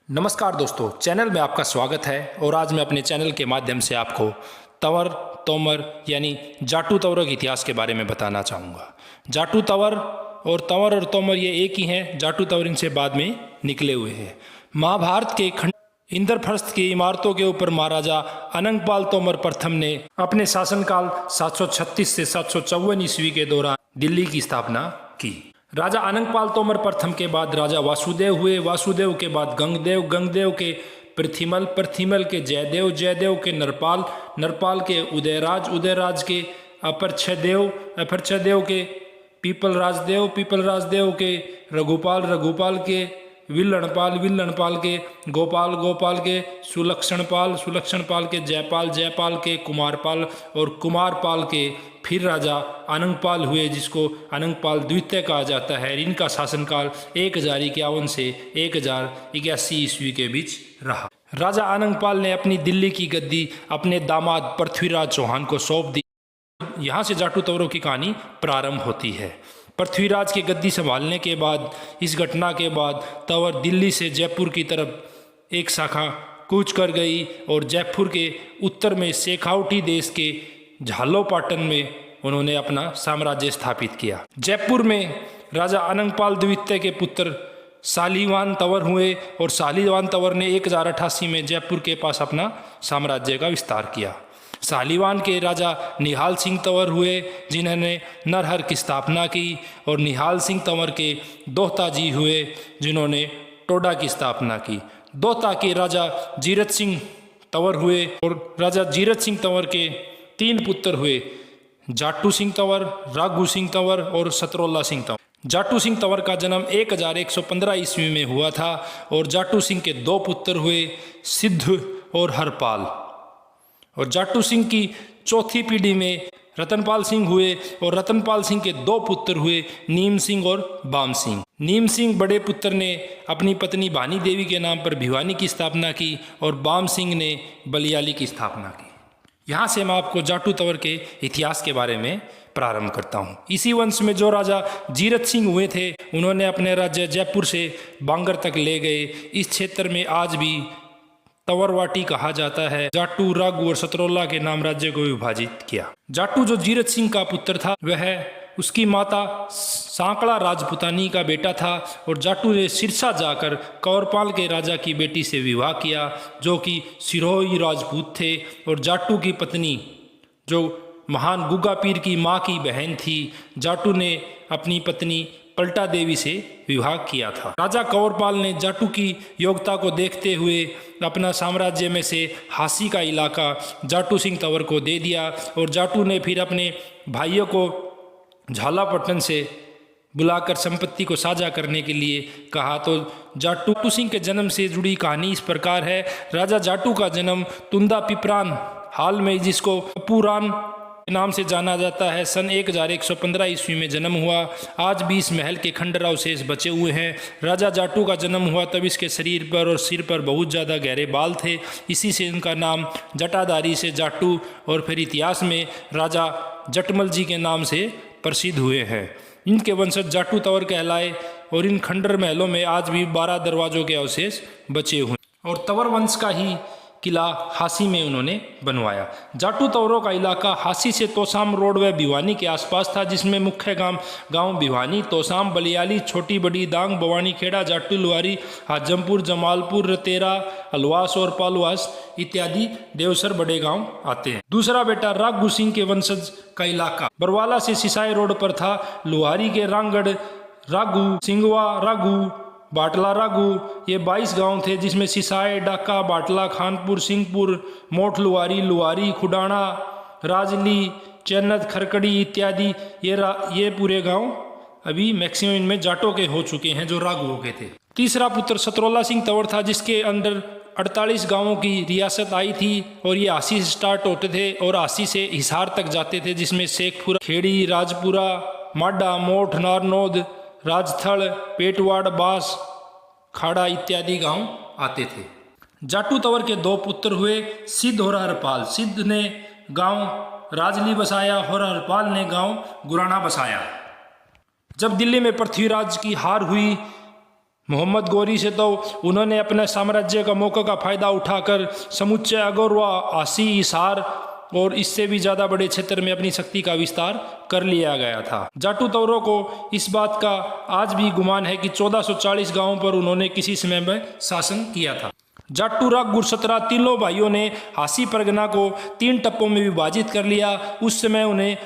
नमस्कार दोस्तों, चैनल में आपका स्वागत है। और आज मैं अपने चैनल के माध्यम से आपको तंवर तोमर यानी जाटू तंवरों के इतिहास के बारे में बताना चाहूँगा। जाटू तंवर और तोमर ये एक ही हैं। जाटू तंवर इनसे बाद में निकले हुए हैं। महाभारत के खंड इंद्रप्रस्थ की इमारतों के ऊपर महाराजा अनंगपाल तोमर प्रथम ने अपने शासनकाल 736 से 754 ईस्वी के दौरान दिल्ली की स्थापना की। राजा अनंगपाल तोमर प्रथम के बाद राजा वासुदेव हुए। वासुदेव के बाद गंगदेव, गंगदेव के पृथ्वीमल, पृथ्वीमल के जयदेव, जयदेव के नरपाल, नरपाल के उदयराज, उदयराज के अपरछदेव, अपरछदेव के पीपल राजदेव, पीपल राजदेव के रघुपाल, रघुपाल के विल्लणपाल, विल्लणपाल के गोपाल, गोपाल के सुलक्षणपाल, सुलक्षणपाल के जयपाल, जयपाल के कुमारपाल और कुमारपाल के फिर राजा अनंगपाल हुए, जिसको अनंगपाल द्वितीय कहा जाता है। इनका शासनकाल 1051 से 1081 ईस्वी के बीच रहा। राजा अनंगपाल ने अपनी दिल्ली की गद्दी अपने दामाद पृथ्वीराज चौहान को सौंप दी। यहाँ से जाटू तंवरों की कहानी प्रारंभ होती है। पृथ्वीराज की गद्दी संभालने के बाद, इस घटना के बाद तंवर दिल्ली से जयपुर की तरफ एक शाखा कूच कर गई और जयपुर के उत्तर में शेखावटी देश के झालोपाटन में उन्होंने अपना साम्राज्य स्थापित किया। जयपुर में राजा अनंगपाल द्वितीय के पुत्र शालीवान तंवर हुए और शालीवान तंवर ने 1088 में जयपुर के पास अपना साम्राज्य का विस्तार किया। शालीवान के राजा निहाल सिंह तंवर हुए, जिन्होंने नरहर की स्थापना की, और निहाल सिंह तंवर के दोहता जी हुए, जिन्होंने टोडा की स्थापना की। दोहता के राजा जीरत सिंह तंवर हुए और राजा जीरत सिंह तंवर के 3 पुत्र हुए, जाटू सिंह तंवर, राघू सिंह तंवर और सतरोला सिंह तंवर। जाटू सिंह तंवर का जन्म 1115 ईस्वी में हुआ था और जाटू सिंह के 2 पुत्र हुए, सिद्ध और हरपाल। और जाटू सिंह की चौथी पीढ़ी में रतनपाल सिंह हुए और रतनपाल सिंह के 2 पुत्र हुए, नीम सिंह और बाम सिंह। नीम सिंह बड़े पुत्र ने अपनी पत्नी भानी देवी के नाम पर भिवानी की स्थापना की और बाम सिंह ने बलियाली की स्थापना की। यहाँ से मैं आपको जाटू तंवर के इतिहास के बारे में प्रारंभ करता हूँ। इसी वंश में जो राजा जीरत सिंह हुए थे, उन्होंने अपने राज्य जयपुर से बांगर तक ले गए। इस क्षेत्र में आज भी तंवरवाटी कहा जाता है। जाटू, राघू और सतरोला के नाम राज्य को विभाजित किया। जाटू जो जीरत सिंह का पुत्र था, वह उसकी माता सांकड़ा राजपुतानी का बेटा था और जाटू ने सिरसा जाकर कौरपाल के राजा की बेटी से विवाह किया, जो कि सिरोही राजपूत थे। और जाटू की पत्नी, जो महान गुग्गा पीर की माँ की बहन थी, जाटू ने अपनी पत्नी पलटा देवी से विवाह किया था। राजा कौरपाल ने जाटू की योग्यता को देखते हुए अपना साम्राज्य में से हासी का इलाका जाटू सिंह तंवर को दे दिया और जाटू ने फिर अपने भाइयों को झालापट्टन से बुलाकर संपत्ति को साझा करने के लिए कहा। तो जाटू सिंह के जन्म से जुड़ी कहानी इस प्रकार है। राजा जाटू का जन्म तुंदा पिपरान, हाल में जिसको पुरान के नाम से जाना जाता है, सन 1115 ईस्वी में जन्म हुआ। आज भी इस महल के खंडर अवशेष बचे हुए हैं। राजा जाटू का जन्म हुआ तब इसके शरीर पर और सिर पर बहुत ज़्यादा गहरे बाल थे। इसी से इनका नाम जटाधारी से जाटू और फिर इतिहास में राजा जटमल जी के नाम से प्रसिद्ध हुए हैं। इनके वंशज जाटू तंवर कहलाए और इन खंडर महलों में आज भी 12 दरवाजों के अवशेष बचे हुए और तंवर वंश का ही किला हासी में उन्होंने बनवाया। जाटू तंवरों का इलाका हासी से तोसाम रोड व भिवानी के आसपास था, जिसमें मुख्य गांव भिवानी, तोसाम, बलियाली, छोटी बड़ी दांग, बवानी खेड़ा, जाटू, लुहारी, हाजमपुर, जमालपुर, रतेरा, अलवास और पालवास इत्यादि देवसर बड़े गांव आते हैं। दूसरा बेटा राघू सिंह के वंशज का इलाका बरवाला से सिसाई रोड पर था। लुहारी के रांगड़, राघू, सिंगवा राघू, बाटला राघू, ये 22 गांव थे, जिसमें सिसाई, डाका, बाटला, खानपुर, सिंहपुर, मोठ, लुहारी, लुहारी, खुडाना, राजली, चैनत, खरकड़ी इत्यादि ये पूरे गांव अभी मैक्सिमम इनमें जाटों के हो चुके हैं, जो राघुओं के थे। तीसरा पुत्र सतरोला सिंह तंवर था, जिसके अंदर 48 गांवों की रियासत आई थी और ये हासी से स्टार्ट होते थे और हासी से हिसार तक जाते थे, जिसमें शेखपुरा, खेड़ी, राजपुरा, माडा, मोठ, नारनौद, राजथल, पेटवाड़, बास, खाड़ा इत्यादि गांव आते थे। जाटू तंवर के 2 पुत्र हुए, सिद्ध और हरपाल। सिद्ध ने गांव राजली बसाया और हरपाल ने गांव गुराना बसाया। जब दिल्ली में पृथ्वीराज की हार हुई मोहम्मद गौरी से तो उन्होंने अपने साम्राज्य का मौके का फ़ायदा उठाकर समुच्चय अगोरवा, आसी, हिसार और इससे भी ज़्यादा बड़े क्षेत्र में अपनी शक्ति का विस्तार कर लिया गया था। जाटू तवरों को इस बात का आज भी गुमान है कि 1440 गांवों पर उन्होंने किसी समय में शासन किया था। जाटू, रग, गुरसतरा तीनों भाइयों ने हासी परगना को 3 टप्पों में विभाजित कर लिया। उस समय उन्हें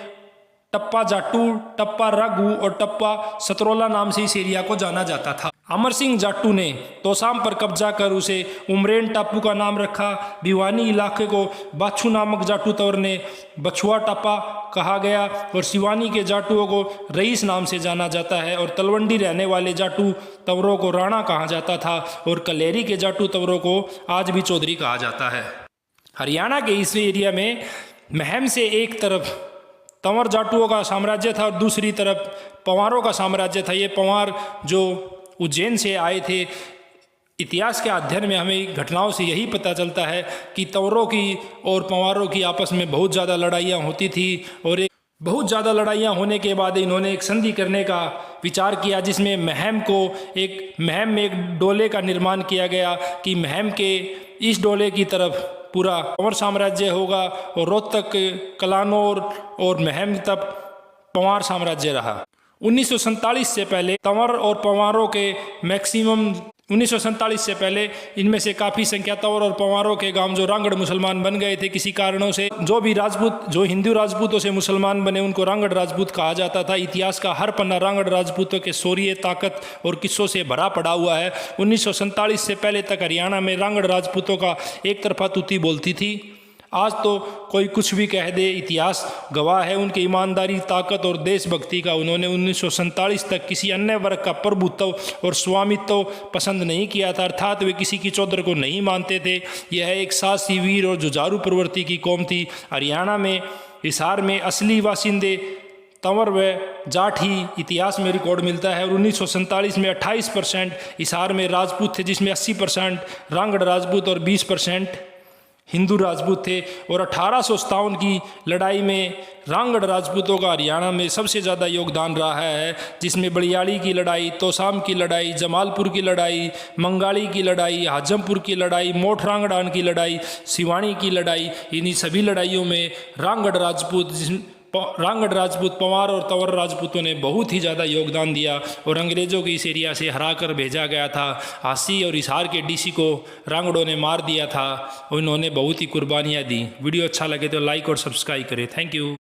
टप्पा जाटू, टप्पा रघु और टप्पा सतरोला नाम से इस एरिया को जाना जाता था। अमर सिंह जाटू ने तोसाम पर कब्जा कर उसे उमरेन टापू का नाम रखा। भिवानी इलाके को बाछू नामक जाटू तवर ने बछुआ टापा कहा गया और सिवानी के जाटुओं को रईस नाम से जाना जाता है और तलवंडी रहने वाले जाटू तवरों को राणा कहा जाता था और कलेरी के जाटू तवरों को आज भी चौधरी कहा जाता है। हरियाणा के इस एरिया में महम से एक तरफ तंवर जाटुओं का साम्राज्य था और दूसरी तरफ पंवारों का साम्राज्य था। ये पंवार जो उज्जैन से आए थे। इतिहास के अध्ययन में हमें घटनाओं से यही पता चलता है कि तंवरों की और पंवारों की आपस में बहुत ज़्यादा लड़ाइयाँ होती थी और बहुत ज़्यादा लड़ाइयाँ होने के बाद इन्होंने एक संधि करने का विचार किया, जिसमें महम में एक डोले का निर्माण किया गया कि महम के इस डोले की तरफ पूरा पंवर साम्राज्य होगा और रोहतक, कलानौर और महम तक पंवार साम्राज्य रहा। 1947 से पहले तंवर और पंवारों के मैक्सिमम 1947 से पहले इनमें से काफ़ी संख्या तंवर और पंवारों के गांव जो रांगड़ मुसलमान बन गए थे किसी कारणों से, जो हिंदू राजपूतों से मुसलमान बने उनको रांगड़ राजपूत कहा जाता था। इतिहास का हर पन्ना रांगड़ राजपूतों के शौर्य, ताकत और किस्सों से भरा पड़ा हुआ है। 1947 से पहले तक हरियाणा में रांगड़ राजपूतों का एक तरफा तूती बोलती थी। आज तो कोई कुछ भी कह दे, इतिहास गवाह है उनकी ईमानदारी, ताकत और देशभक्ति का। उन्होंने 1947 तक किसी अन्य वर्ग का प्रभुत्व और स्वामित्व पसंद नहीं किया था, अर्थात वे किसी की चौधर को नहीं मानते थे। यह एक साहसी, वीर और जुझारू प्रवृत्ति की कौम थी। हरियाणा में हिसार में असली बासिंदे तंवर व जाट ही इतिहास में रिकॉर्ड मिलता है और 1947 में 28% हिसार में राजपूत थे, जिसमें 80% रांगड़ राजपूत और 20% हिंदू राजपूत थे। और 1857 की लड़ाई में रांगड़ राजपूतों का हरियाणा में सबसे ज़्यादा योगदान रहा है, जिसमें बड़ियाली की लड़ाई, तोसाम की लड़ाई, जमालपुर की लड़ाई, मंगाली की लड़ाई, हाजमपुर की लड़ाई, मोठ रांगड़ान की लड़ाई, सिवानी की लड़ाई, इन्हीं सभी लड़ाइयों में रांगड़ राजपूत, पंवार और तंवर राजपूतों ने बहुत ही ज़्यादा योगदान दिया और अंग्रेज़ों को इस एरिया से हरा कर भेजा गया था। हासी और हिसार के डीसी को रांगड़ों ने मार दिया था और इन्होंने बहुत ही कुर्बानियाँ दी। वीडियो अच्छा लगे तो लाइक और सब्सक्राइब करें। Thank you.